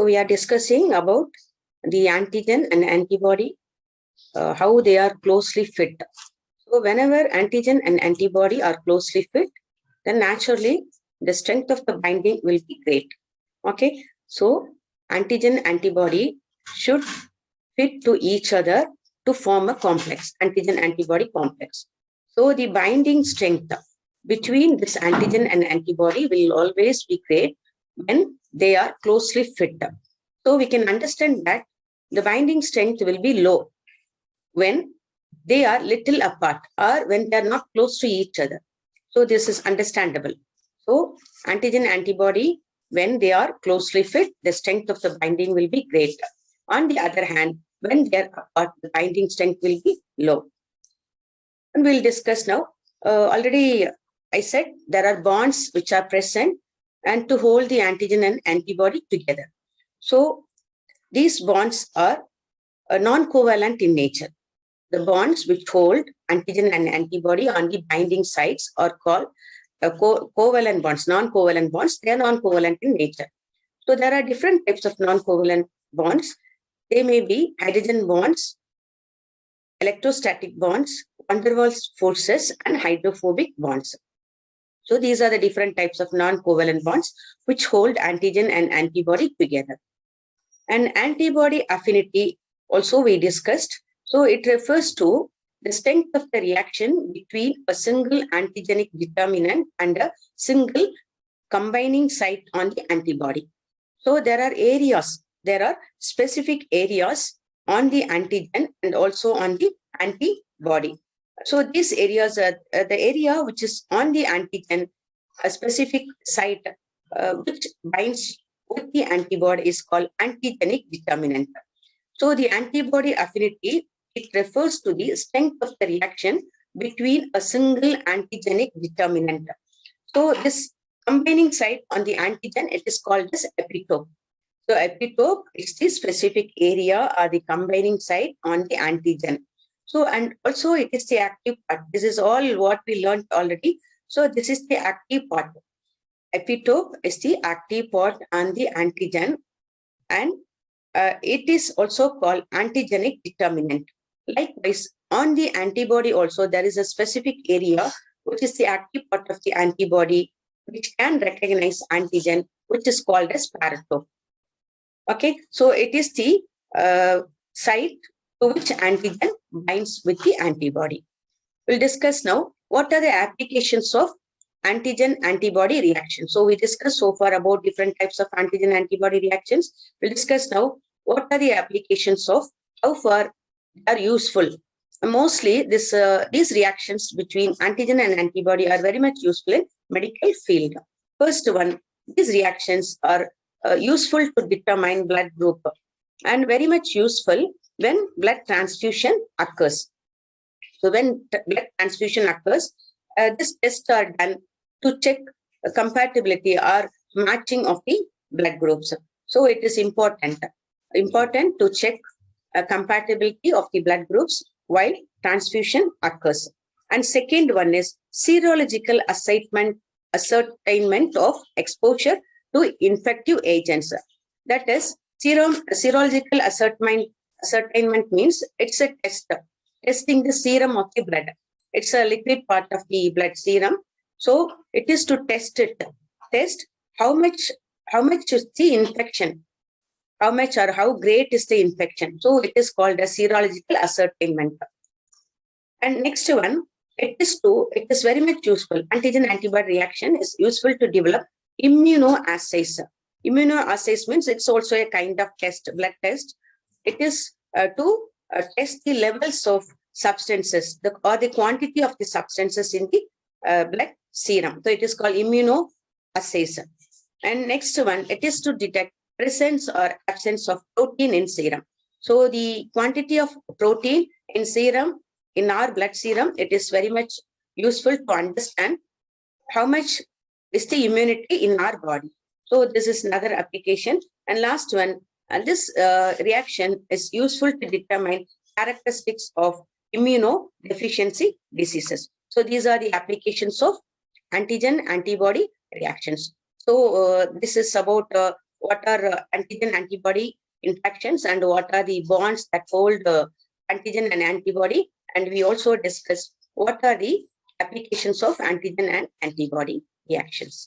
So we are discussing about the antigen and antibody, how they are closely fit. So whenever antigen and antibody are closely fit, then naturally the strength of the binding will be great. Okay, so antigen antibody should fit to each other to form a complex, antigen antibody complex. So the binding strength between this antigen and antibody will always be great when they are closely fit. So we can understand that the binding strength will be low when they are little apart or when they are not close to each other. So this is understandable. So antigen antibody, when they are closely fit, the strength of the binding will be great. On the other hand, when they are apart, the binding strength will be low. And we'll discuss now. Already I said there are bonds which are present and to hold the antigen and antibody together. So these bonds are non-covalent in nature. The bonds which hold antigen and antibody on the binding sites are called covalent bonds, non-covalent bonds. They are non-covalent in nature. So there are different types of non-covalent bonds. They may be hydrogen bonds, electrostatic bonds, van der Waals forces, and hydrophobic bonds. So these are the different types of non-covalent bonds which hold antigen and antibody together. And antibody affinity also we discussed. So it refers to the strength of the reaction between a single antigenic determinant and a single combining site on the antibody. So there are specific areas on the antigen and also on the antibody. So these areas are the area which is on the antigen, a specific site which binds with the antibody is called antigenic determinant. So the antibody affinity, it refers to the strength of the reaction between a single antigenic determinant. So this combining site on the antigen, it is called as epitope. So epitope is the specific area or the combining site on the antigen. So, and also it is the active part. This is all what we learned already. So this is the active part. Epitope is the active part on the antigen, and it is also called antigenic determinant. Likewise, on the antibody also, there is a specific area which is the active part of the antibody which can recognize antigen, which is called as paratope. Okay, so it is the site to which antigen binds with the antibody. We'll discuss now what are the applications of antigen-antibody reaction. So we discussed so far about different types of antigen-antibody reactions. We'll discuss now what are the applications of how far they are useful. Mostly these reactions between antigen and antibody are very much useful in medical field. First one, these reactions are useful to determine blood group and very much useful when blood transfusion occurs. So when blood transfusion occurs, these tests are done to check compatibility or matching of the blood groups. So it is important to check compatibility of the blood groups while transfusion occurs. And second one is serological ascertainment of exposure to infective agents. That is, serological ascertainment means it's a test, testing the serum of the blood. It's a liquid part of the blood serum. So it is to test how much is the infection, how much or how great is the infection. So it is called a serological ascertainment. And next one, it is very much useful. Antigen-antibody reaction is useful to develop immunoassays. Immunoassays means it's also a kind of test, blood test. It is to test the levels of substances or the quantity of the substances in the blood serum. So it is called immunoassays. And next one, it is to detect presence or absence of protein in serum. So the quantity of protein in serum, in our blood serum, it is very much useful to understand how much is the immunity in our body. So this is another application. And last one, and this reaction is useful to determine characteristics of immunodeficiency diseases. So these are the applications of antigen-antibody reactions. So this is about what are antigen-antibody interactions and what are the bonds that hold antigen and antibody. And we also discussed what are the applications of antigen and antibody reactions.